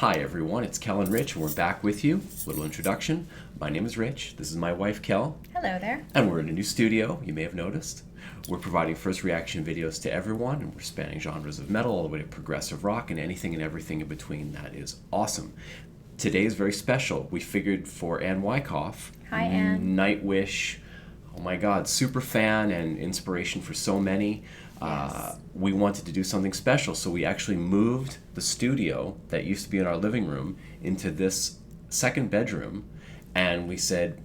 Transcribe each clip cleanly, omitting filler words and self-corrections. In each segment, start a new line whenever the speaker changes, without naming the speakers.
Hi everyone, it's Kel-n-rich and we're back with you. Little introduction. My name is Rich. This is my wife Kel.
Hello there.
And we're in a new studio, you may have noticed. We're providing first reaction videos to everyone, and we're spanning genres of metal all the way to progressive rock and anything and everything in between. That is awesome. Today is very special. We figured for Ann Waychoff,
Hi, Ann.
Nightwish, oh my god, super fan and inspiration for so many.
Yes.
We wanted to do something special, so we actually moved the studio that used to be in our living room into this second bedroom, and we said,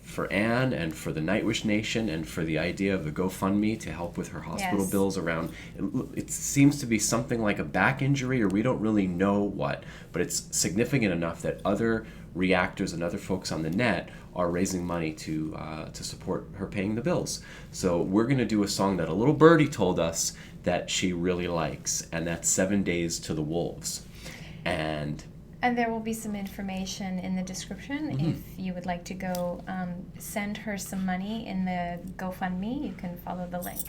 for Ann and for the Nightwish Nation and for the idea of the GoFundMe to help with her hospital
Yes.
bills around, it seems to be something like a back injury, or we don't really know what, but it's significant enough that other reactors and other folks on the net are raising money to support her paying the bills. So we're going to do a song that a little birdie told us that she really likes, and that's 7 Days to the Wolves. And
there will be some information in the description if you would like to go send her some money in the GoFundMe. You can follow the link.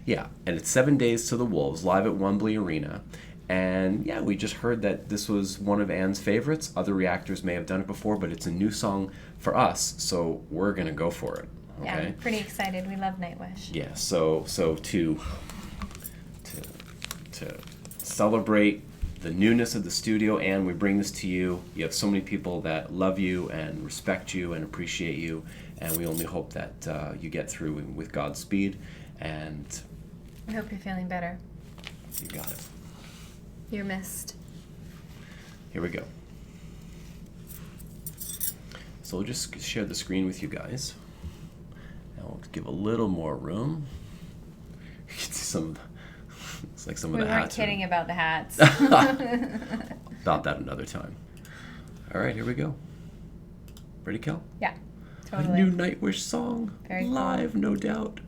yeah, and it's 7 Days to the Wolves, live at Wembley Arena. And yeah, we just heard that this was one of Ann's favorites. Other reactors may have done it before, but it's a new song for us, so we're gonna go for it. Okay?
Yeah, I'm pretty excited. We love Nightwish.
Yeah. So to celebrate the newness of the studio, Ann, we bring this to you. You have so many people that love you and respect you and appreciate you, and we only hope that you get through with Godspeed. And
I hope you're feeling better.
you got it.
You're missed.
Here we go. So we'll just share the screen with you guys. And we'll give a little more room. You can see some of the, it's like some of
We
the
weren't
hats.
kidding about the hats.
About that another time. All right, here we go. Ready, Kel?
Yeah,
A
totally.
new Nightwish song.
Very cool.
Live, no doubt.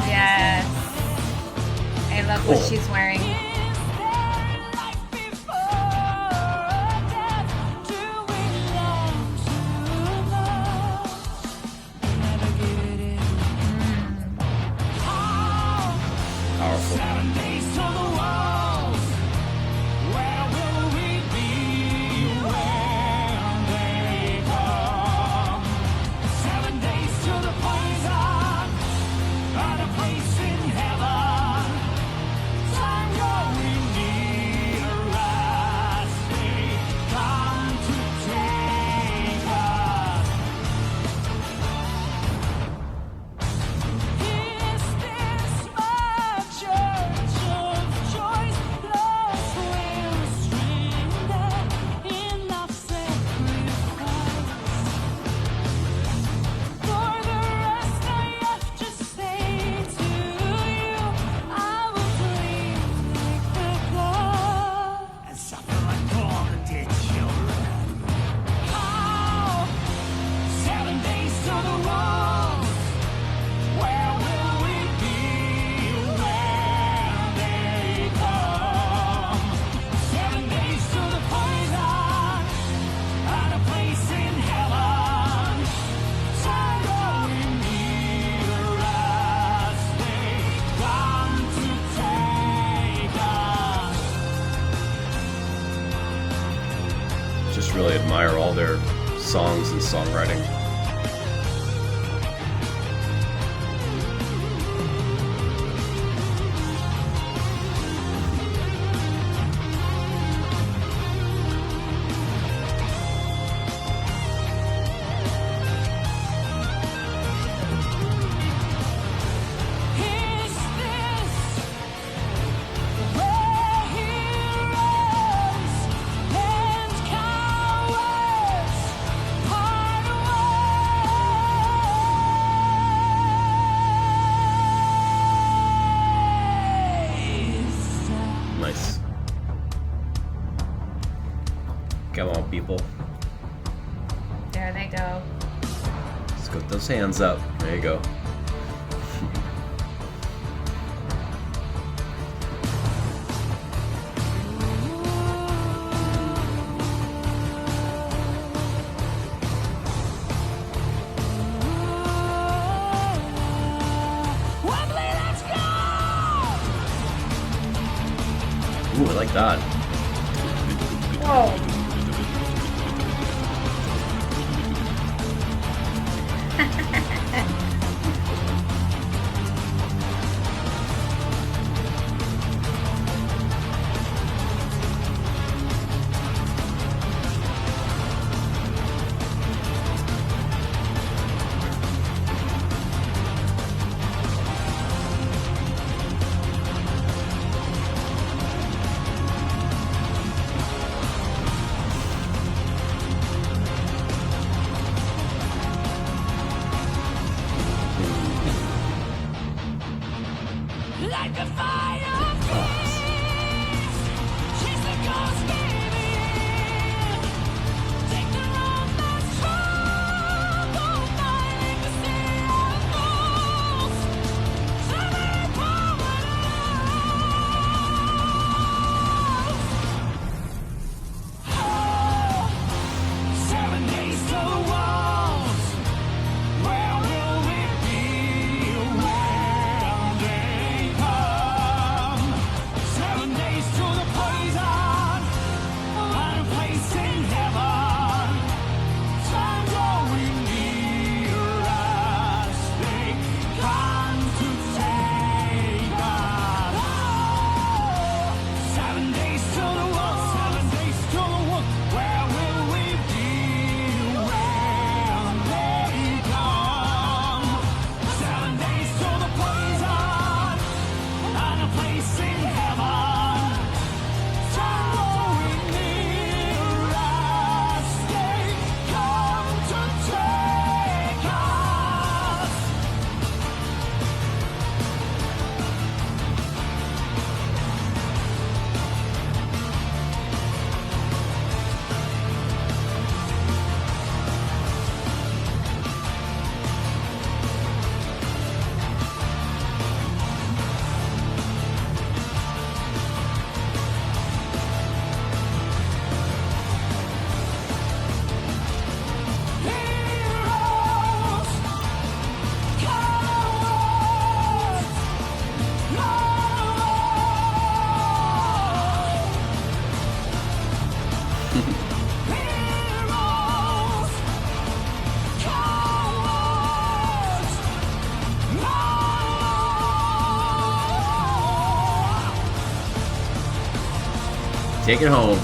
Yes. I love what she's wearing.
Powerful. Just really admire all their songs and songwriting. those hands up. There you go. Ooh, I like that.
Whoa.
Like a fire she's the ghost baby. Take the road that's trouble, fighting to stay on course. Summer power. 7 days to the walls. Where will we be? When they come. 7 days to the poison. Find a place in heaven. Time growing near us. They come to take us. 7 days to the wall. 7 days to the wall. Where will we be when they come? 7 days to the poison. Find a place in heaven. Time growing near us. They come to take us. Heroes, cowards, heroes, cowards,
Take it home.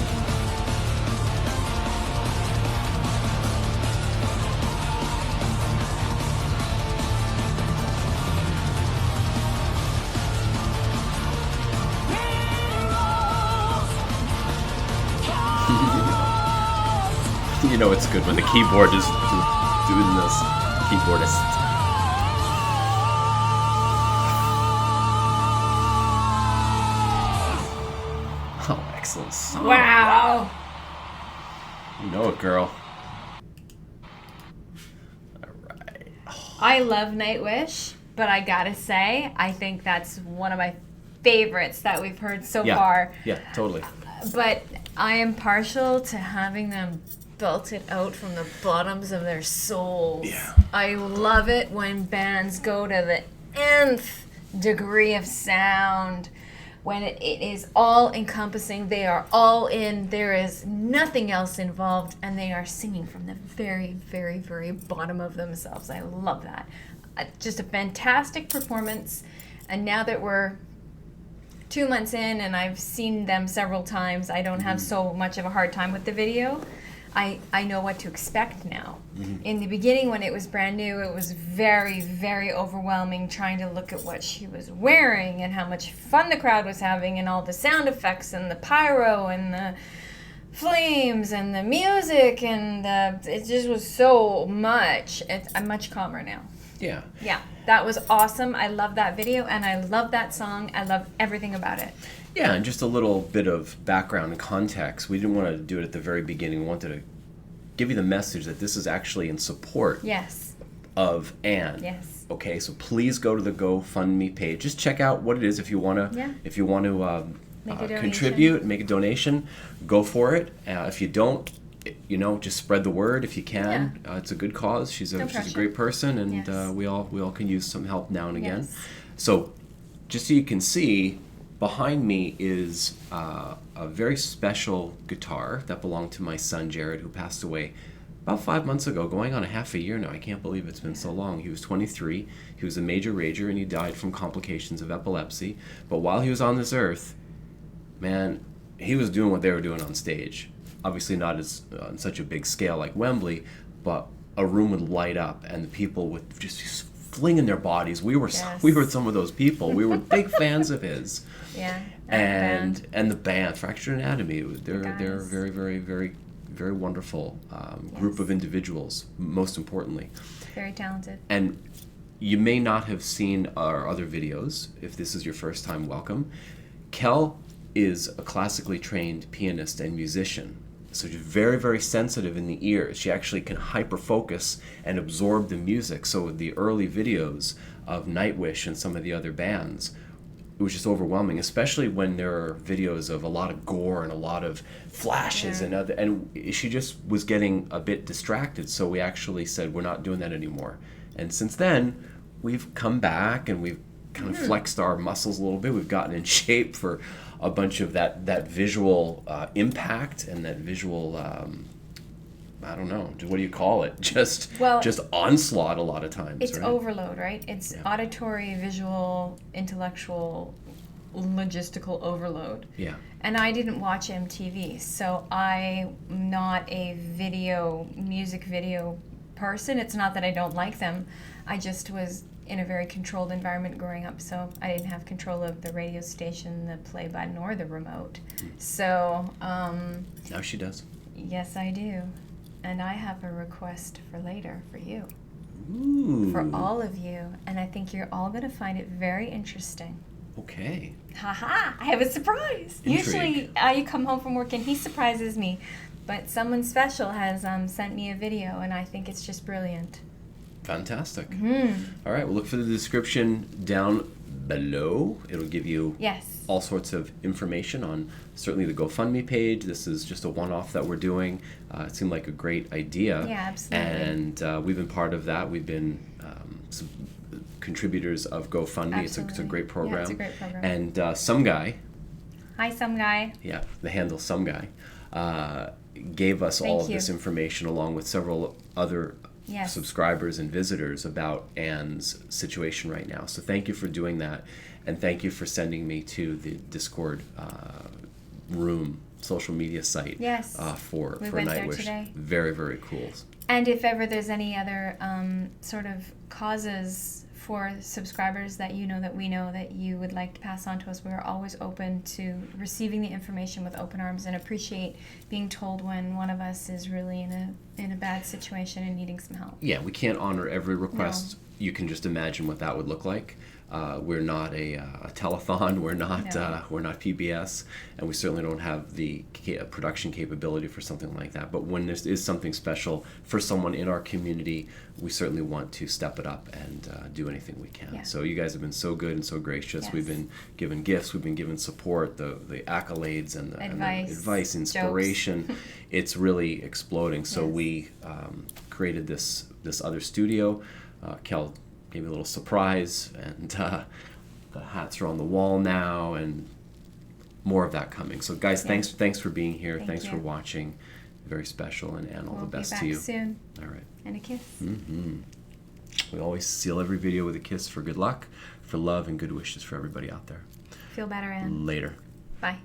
You know it's good when the keyboard is doing this. Keyboardist. Oh, excellent song.
Wow.
You know it, girl. Alright.
I love Nightwish, but I gotta say, I think that's one of my favorites that we've heard so far.
Yeah, totally.
But I am partial to having them belt it out from the bottoms of their souls.
Yeah.
I love it when bands go to the nth degree of sound, when it is all encompassing, they are all in, there is nothing else involved, and they are singing from the very, very, very bottom of themselves. I love that. Just a fantastic performance. And now that we're 2 months in and I've seen them several times, I don't have so much of a hard time with the video. I know what to expect now. In the beginning, when it was brand new, it was very, very overwhelming trying to look at what she was wearing and how much fun the crowd was having and all the sound effects and the pyro and the flames and the music and it just was so much. I'm much calmer now.
Yeah.
Yeah, that was awesome. I love that video and I love that song. I love everything about it.
Yeah, and just a little bit of background and context. We didn't want to do it at the very beginning. We wanted to give you the message that this is actually in support
Yes.
of Ann.
Yes.
Okay, so please go to the GoFundMe page. Just check out what it is. If you want to,
Yeah. Make a donation.
contribute, make a donation, go for it. If you don't, just spread the word if you can. It's a good cause. She's a great person, and
Yes.
we all can use some help now and again.
Yes.
So, just so you can see, behind me is a very special guitar that belonged to my son Jared, who passed away about 5 months ago, going on a half a year now. I can't believe it's been so long. He was 23. He was a major rager, and he died from complications of epilepsy. But while he was on this earth, man, he was doing what they were doing on stage. Obviously not as on such a big scale like Wembley, but a room would light up, and the people would just flinging their bodies. We were some of those people. We were big fans of his.
Yeah.
And the band, Fractured Anatomy, they're
guys.
very, very, very, very wonderful group of individuals, most importantly.
Very talented.
And you may not have seen our other videos. If this is your first time, welcome. Kel is a classically trained pianist and musician. So she's very, very sensitive in the ears. She actually can hyper-focus and absorb the music. So the early videos of Nightwish and some of the other bands, it was just overwhelming, especially when there are videos of a lot of gore and a lot of flashes and she just was getting a bit distracted. So we actually said, we're not doing that anymore. And since then, we've come back and we've kind of flexed our muscles a little bit. We've gotten in shape for a bunch of that visual impact and that visual, I don't know, what do you call it? Just onslaught a lot of times.
It's
right?
overload, right? It's auditory, visual, intellectual, logistical overload.
Yeah.
And I didn't watch MTV, so I'm not a music video person. It's not that I don't like them. I just was in a very controlled environment growing up, so I didn't have control of the radio station, the play button, or the remote. So,
Now she does.
yes, I do. And I have a request for later for you,
Ooh.
for all of you, and I think you're all going to find it very interesting.
Okay.
Haha, I have a surprise.
Intrigue.
Usually I come home from work and he surprises me, but someone special has sent me a video, and I think it's just brilliant.
Fantastic. All right, well, look for the description down below. It'll give you
Yes.
all sorts of information on certainly the GoFundMe page. This is just a one-off that we're doing. It seemed like a great idea.
Yeah, absolutely.
And we've been part of that. We've been some contributors of GoFundMe. It's a
Absolutely.
great program.
Yeah, it's a great program.
And some guy,
Hi, some guy.
yeah, the handle some guy, gave us all of
you.
this information along with several other
Yes.
subscribers and visitors about Ann's situation right now. So thank you for doing that, and thank you for sending me to the Discord room social media site.
Yes.
For
We went there
Nightwish.
today.
Very, very cool.
And if ever there's any other sort of causes for subscribers that you know that we know that you would like to pass on to us, we are always open to receiving the information with open arms, and appreciate being told when one of us is really in a bad situation and needing some help.
Yeah, we can't honor every request. You can just imagine what that would look like. We're not a telethon. We're not PBS, and we certainly don't have the production capability for something like that. But when there is something special for someone in our community, we certainly want to step it up and do anything we can.
Yeah.
So you guys have been so good and so gracious.
Yes.
We've been given gifts. We've been given support, the accolades and the advice, inspiration. It's really exploding. So
Yes.
we created this other studio. Kel gave me a little surprise, and the hats are on the wall now, and more of that coming. So guys, thanks for being here. Thanks
you.
for watching. Very special, and all
We'll
the best
be back
to you.
soon.
All right.
And a kiss.
We always seal every video with a kiss for good luck, for love, and good wishes for everybody out there.
Feel better, Ann.
Later.
Bye.